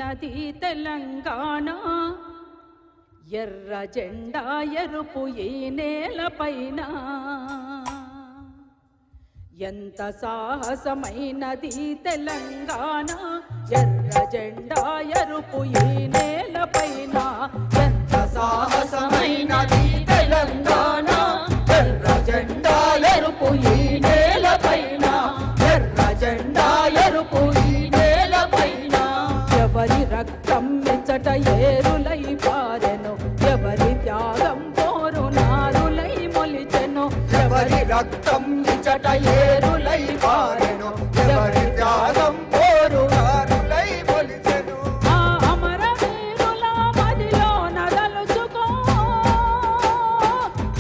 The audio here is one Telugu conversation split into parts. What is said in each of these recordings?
సాహసమైనది తెలంగాణ, ఎర్ర జెండా ఎరుపు ఈ నేలపైన. ఎంత సాహసమైనది తెలంగాణ, ఎర్ర జెండా ఎరుపు ఈ నేలపైన. ఎంత సాహసమైనది తెలంగాణ, ఎర్ర జెండా ఎరుపు ఈ నేలపైన. ఎర్ర జెండా ఎరుపు ఈ నేలపైన. ఎవరి రక్తం మెచ్చట ఏరులై పారెను, ఎవరి త్యాగం పోరు నారులై మొలిచెను. ఎవరి రక్తం మెచ్చట ఏరులై పారెను, ఎవరి త్యాగం పోరు నారులై మొలిచెను. ఆ అమర వీరుల మదిలో నదలుచుకో,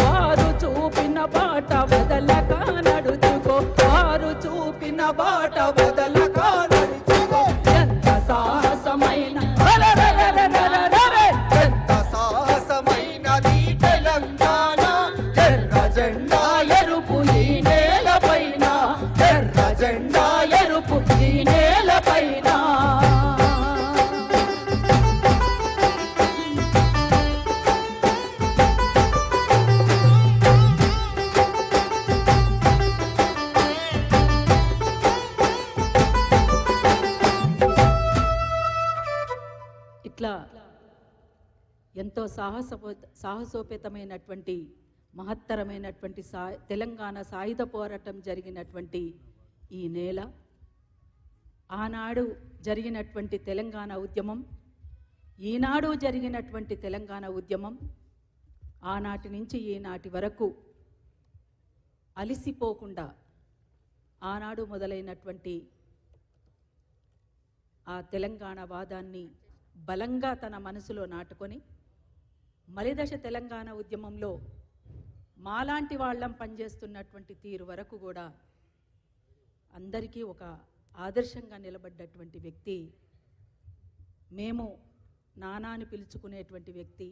వారు చూపిన బాట వదలక నడుచుకో, వారు చూపిన బాట వదలక నడుచుకో. ఎంత సాహసమైన ఎంత సాహసమైనది తెలంగాణ, ఎర్ర జెండా ఎరుపు ఈ నేలపైన. ఎర్ర జెండా ఎరుపు ఈ నేలపైన. ఇట్లా ఎంతో సాహసోపేతమైనటువంటి మహత్తరమైనటువంటి తెలంగాణ సాయుధ పోరాటం జరిగినటువంటి ఈ నేల, ఆనాడు జరిగినటువంటి తెలంగాణ ఉద్యమం, ఈనాడు జరిగినటువంటి తెలంగాణ ఉద్యమం, ఆనాటి నుంచి ఈనాటి వరకు అలిసిపోకుండా ఆనాడు మొదలైనటువంటి ఆ తెలంగాణ వాదాన్ని బలంగా తన మనసులో నాటుకొని మలిదశ తెలంగాణ ఉద్యమంలో మాలాంటి వాళ్ళం పనిచేస్తున్నటువంటి తీరు వరకు కూడా అందరికీ ఒక ఆదర్శంగా నిలబడ్డటువంటి వ్యక్తి, మేము నానా అని పిలుచుకునేటువంటి వ్యక్తి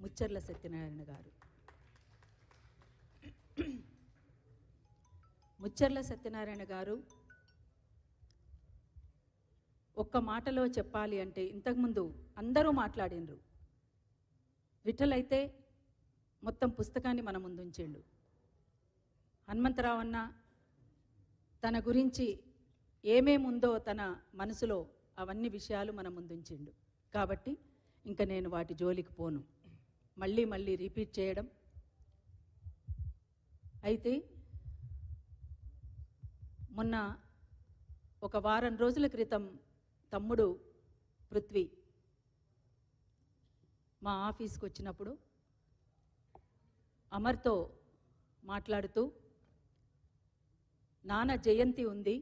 ముచ్చర్ల సత్యనారాయణ గారు. ముచ్చర్ల సత్యనారాయణ గారు ఒక్క మాటలో చెప్పాలి అంటే, ఇంతకుముందు అందరూ మాట్లాడినరు, విఠల్ అయితే మొత్తం పుస్తకాన్ని మన ముందుంచిండు. హనుమంతరావు అన్న తన గురించి ఏమేముందో తన మనసులో అవన్నీ విషయాలు మన ముందుంచిండు. కాబట్టి ఇంకా నేను వాటి జోలికి పోను, మళ్ళీ మళ్ళీ రిపీట్ చేయడం. అయితే మొన్న ఒక వారం రోజుల క్రితం తమ్ముడు పృథ్వీ మా ఆఫీస్కి వచ్చినప్పుడు అమర్తో మాట్లాడుతూ, నాన్న జయంతి ఉంది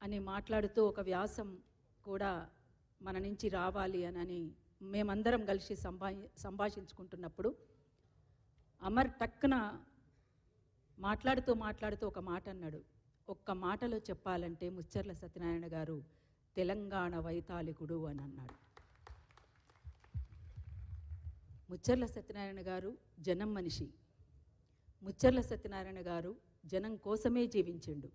అని మాట్లాడుతూ ఒక వ్యాసం కూడా మన నుంచి రావాలి అని మేమందరం కలిసి సంభాషించుకుంటున్నప్పుడు అమర్ టక్కున మాట్లాడుతూ ఒక మాట అన్నాడు. ఒక్క మాటలో చెప్పాలంటే ముచ్చర్ల సత్యనారాయణ గారు తెలంగాణ వైతాళికుడు అని అన్నాడు. ముచ్చర్ల సత్యనారాయణ గారు జనం మనిషి. ముచ్చర్ల సత్యనారాయణ గారు జనం కోసమే జీవించిండు.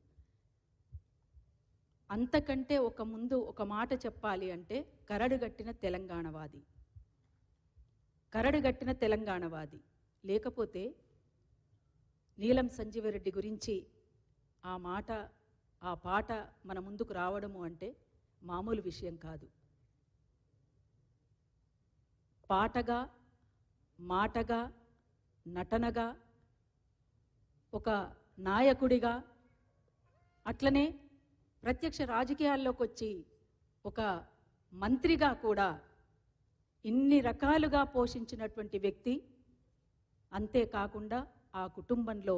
అంతకంటే ముందు ఒక మాట చెప్పాలి అంటే కరడుగట్టిన తెలంగాణవాది, కరడుగట్టిన తెలంగాణవాది. లేకపోతే నీలం సంజీవరెడ్డి గురించి ఆ పాట మన ముందుకు రావడము అంటే మామూలు విషయం కాదు. పాటగా, మాటగా, నటనగా, ఒక నాయకుడిగా, అట్లనే ప్రత్యక్ష రాజకీయాల్లోకి వచ్చి ఒక మంత్రిగా కూడా ఇన్ని రకాలుగా పోషించినటువంటి వ్యక్తి. అంతేకాకుండా ఆ కుటుంబంలో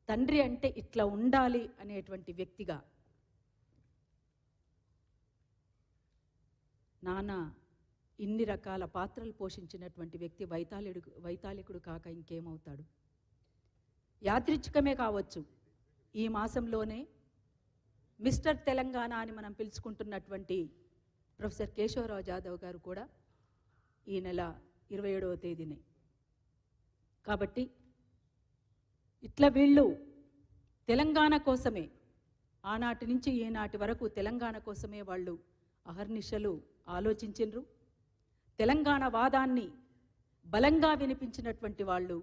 తండ్రి అంటే ఇట్లా ఉండాలి అనేటువంటి వ్యక్తిగా నాన్న ఇన్ని రకాల పాత్రలు పోషించినటువంటి వ్యక్తి వైతాళికుడు కాక ఇంకేమవుతాడు? యాదృచ్ఛికమే కావచ్చు, ఈ మాసంలోనే మిస్టర్ తెలంగాణ అని మనం పిలుచుకుంటున్నటువంటి ప్రొఫెసర్ కేశవరావు జాదవ్ గారు కూడా ఈ నెల 27వ తేదీనే. కాబట్టి ఇట్లా వీళ్ళు తెలంగాణ కోసమే ఆనాటి నుంచి ఈనాటి వరకు తెలంగాణ కోసమే వాళ్ళు అహర్నిశలు ఆలోచించిండ్రు. తెలంగాణ వాదాన్ని బలంగా వినిపించినటువంటి వాళ్ళు.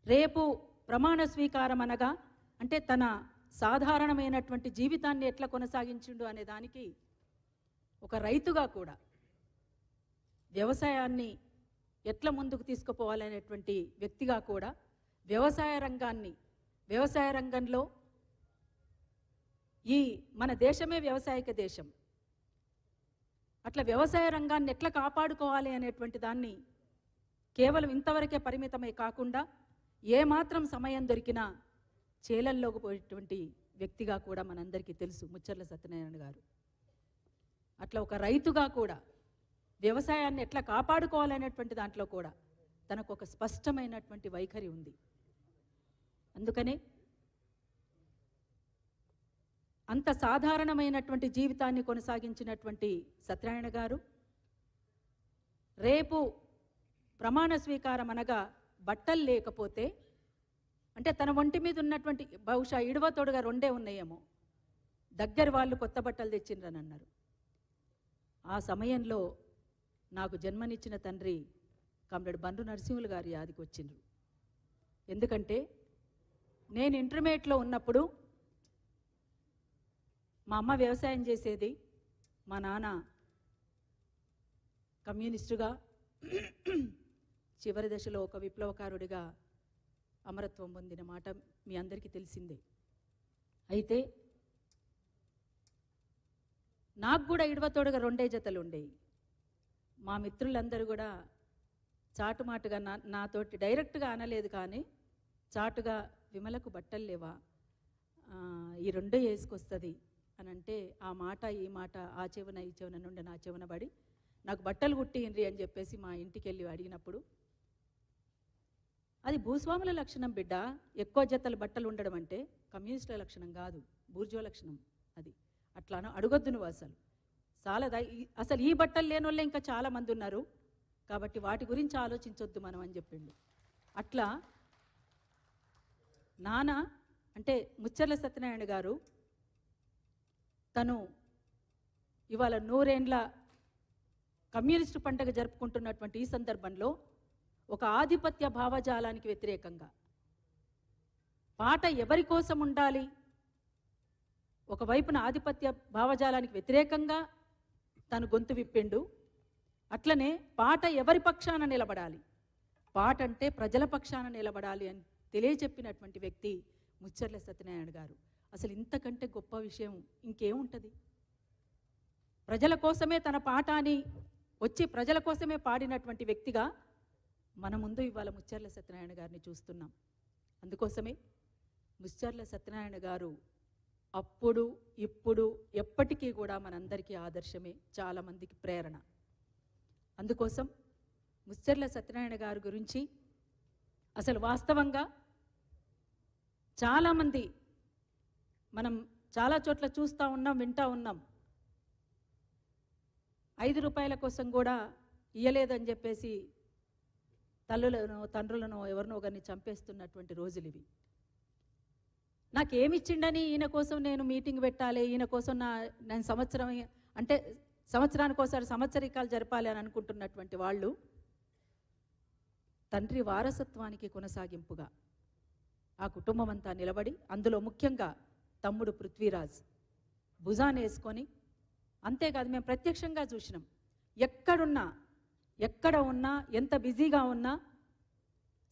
రేపు ప్రమాణ స్వీకారం అనగా అంటే తన సాధారణమైనటువంటి జీవితాన్ని ఎట్లా కొనసాగించిండు అనే దానికి ఒక రైతుగా కూడా వ్యవసాయాన్ని ఎట్లా ముందుకు తీసుకుపోవాలనేటువంటి వ్యక్తిగా కూడా వ్యవసాయ రంగంలో ఈ మన దేశమే వ్యవసాయక దేశం. అట్లా వ్యవసాయ రంగాన్ని ఎట్లా కాపాడుకోవాలి అనేటువంటి దాన్ని కేవలం ఇంతవరకే పరిమితమై కాకుండా ఏమాత్రం సమయం దొరికినా చేలల్లోకి పోయేటువంటి వ్యక్తిగా కూడా మనందరికీ తెలుసు ముచ్చర్ల సత్యనారాయణ గారు. అట్లా ఒక రైతుగా కూడా వ్యవసాయాన్ని ఎట్లా కాపాడుకోవాలనేటువంటి దాంట్లో కూడా తనకు ఒక స్పష్టమైనటువంటి వైఖరి ఉంది. అందుకనే అంత సాధారణమైనటువంటి జీవితాన్ని కొనసాగించినటువంటి సత్యనారాయణ గారు రేపు ప్రమాణ స్వీకారం అనగా బట్టలు లేకపోతే అంటే తన ఒంటి మీద ఉన్నటువంటి బహుశా ఇడవ తోడుగా 2 ఉన్నాయేమో, దగ్గర వాళ్ళు కొత్త బట్టలు తెచ్చిండ్రని అన్నారు. ఆ సమయంలో నాకు జన్మనిచ్చిన తండ్రి కామ్రేడ్ బండ్రు నరసింహులు గారి యాదికి వచ్చిండ్రు. ఎందుకంటే నేను ఇంటర్మీడియట్లో ఉన్నప్పుడు మా అమ్మ వ్యవసాయం చేసేది, మా నాన్న కమ్యూనిస్టుగా చివరి దశలో ఒక విప్లవకారుడిగా అమరత్వం పొందిన మాట మీ అందరికీ తెలిసిందే. అయితే నాకు కూడా ఇడవతోడుగా 2 జతలు ఉండేవి. మా మిత్రులందరూ కూడా చాటుమాటుగా నాతోటి డైరెక్ట్గా అనలేదు, కానీ చాటుగా విమలకు బట్టలు లేవా, ఈ 2 వేసుకొస్తుంది అని అంటే ఆ మాట ఈ మాట ఆ చెవున ఈ చెవున నుండి నా చెవున పడి నాకు బట్టలు కుట్టిండ్రి అని చెప్పేసి మా ఇంటికి వెళ్ళి అడిగినప్పుడు, అది భూస్వాముల లక్షణం బిడ్డ, ఎక్కువ జతలు బట్టలు ఉండడం అంటే కమ్యూనిస్టుల లక్షణం కాదు, బూర్జువా లక్షణం అది. అట్లానో అడగొద్దు నువ్వు, అసలు ఈ బట్టలు లేని వాళ్ళే ఇంకా చాలా మంది ఉన్నారు, కాబట్టి వాటి గురించి ఆలోచించొద్దు మనం అని చెప్పిండు. అట్లా నాన్న అంటే ముచ్చర్ల సత్యనారాయణ గారు తను ఇవాళ 100 ఏండ్ల కమ్యూనిస్టు పండుగ జరుపుకుంటున్నటువంటి ఈ సందర్భంలో ఒక ఆధిపత్య భావజాలానికి వ్యతిరేకంగా పాట ఎవరి కోసం ఉండాలి, ఒకవైపున ఆధిపత్య భావజాలానికి వ్యతిరేకంగా తను గొంతు విప్పిండు. అట్లనే పాట ఎవరి పక్షాన నిలబడాలి, పాట అంటే ప్రజల పక్షాన నిలబడాలి అని తెలియచెప్పినటువంటి వ్యక్తి ముచ్చర్ల సత్యనారాయణ గారు. అసలు ఇంతకంటే గొప్ప విషయం ఇంకేముంటుంది? ప్రజల కోసమే తన పాఠాన్ని వచ్చి ప్రజల కోసమే పాడినటువంటి వ్యక్తిగా మన ముందు ఇవాళ ముచ్చర్ల సత్యనారాయణ గారిని చూస్తున్నాం. అందుకోసమే ముచ్చర్ల సత్యనారాయణ గారు అప్పుడు ఇప్పుడు ఎప్పటికీ కూడా మనందరికీ ఆదర్శమే, చాలామందికి ప్రేరణ. అందుకోసం ముచ్చర్ల సత్యనారాయణ గారి గురించి అసలు వాస్తవంగా చాలామంది మనం చాలా చోట్ల చూస్తూ ఉన్నాం, వింటూ ఉన్నాం. 5 రూపాయల కోసం కూడా ఇయ్యలేదని చెప్పేసి తల్లులను తండ్రులను ఎవరినో ఒకరిని చంపేస్తున్నటువంటి రోజులు ఇవి. నాకేమిచ్చిండని ఈయన కోసం నేను మీటింగ్ పెట్టాలి, ఈయన కోసం నేను సంవత్సరానికి ఒకసారి సంవత్సరికాలు జరపాలి అని అనుకుంటున్నటువంటి వాళ్ళు తండ్రి వారసత్వానికి కొనసాగింపుగా ఆ కుటుంబం అంతా నిలబడి, అందులో ముఖ్యంగా తమ్ముడు పృథ్వీరాజ్ భుజాన్ని వేసుకొని, అంతేకాదు మేము ప్రత్యక్షంగా చూసినాం, ఎక్కడ ఉన్నా ఎంత బిజీగా ఉన్నా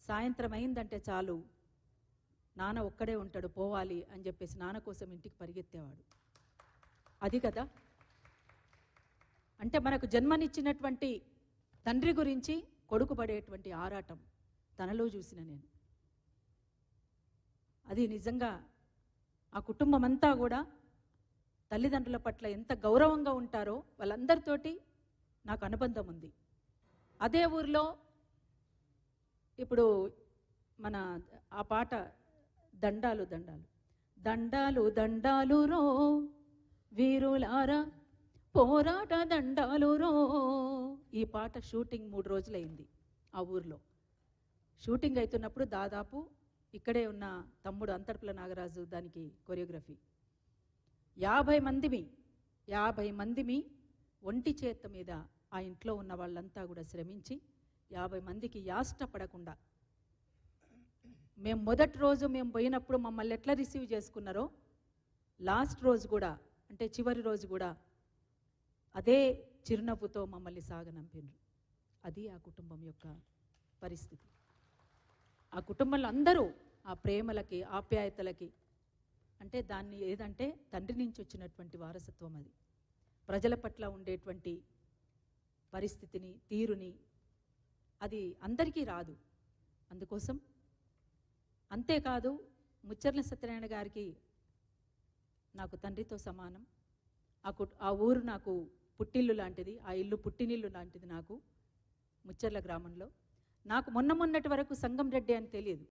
సాయంత్రం అయిందంటే చాలు నాన్న ఒక్కడే ఉంటాడు, పోవాలి అని చెప్పేసి నాన్న కోసం ఇంటికి పరిగెత్తేవాడు. అది కదా అంటే మనకు జన్మనిచ్చినటువంటి తండ్రి గురించి కొడుకు పడేటువంటి ఆరాటం తనలో చూసిన నేను. అది నిజంగా ఆ కుటుంబం అంతా కూడా తల్లిదండ్రుల పట్ల ఎంత గౌరవంగా ఉంటారో వాళ్ళందరితోటి నాకు అనుబంధం ఉంది. అదే ఊరిలో ఇప్పుడు మన ఆ పాట దండాలు దండాలు దండాలు దండాలు రో వీరులారా పోరాట దండాలు రో, ఈ పాట షూటింగ్ 3 రోజులైంది. ఆ ఊర్లో షూటింగ్ అవుతున్నప్పుడు దాదాపు ఇక్కడే ఉన్న తమ్ముడు అంతర్పుల నాగరాజు దానికి కొరియోగ్రఫీ. 50 మందిమి ఒంటి చేత మీద ఆ ఇంట్లో ఉన్న వాళ్ళంతా కూడా శ్రమించి 50 మందికి యాష్ట పడకుండా, మేము మొదటి రోజు మేము పోయినప్పుడు మమ్మల్ని ఎట్లా రిసీవ్ చేసుకున్నారో లాస్ట్ రోజు కూడా, అంటే చివరి రోజు కూడా అదే చిరునవ్వుతో మమ్మల్ని సాగనంపినరు. అది ఆ కుటుంబం యొక్క పరిస్థితి. ఆ కుటుంబంలో అందరూ ఆ ప్రేమలకి ఆప్యాయతలకి, అంటే దాన్ని ఏదంటే తండ్రి నుంచి వచ్చినటువంటి వారసత్వం. అది ప్రజల పట్ల ఉండేటువంటి పరిస్థితిని, తీరుని, అది అందరికీ రాదు. అందుకోసం అంతేకాదు, ముచ్చర్ల సత్యనారాయణ గారికి నాకు తండ్రితో సమానం. ఆ ఊరు నాకు పుట్టిల్లు లాంటిది, ఆ ఇల్లు పుట్టినిల్లు లాంటిది నాకు ముచ్చర్ల గ్రామంలో. నాకు మొన్నటి వరకు సంగం రెడ్డి అని తెలియదు.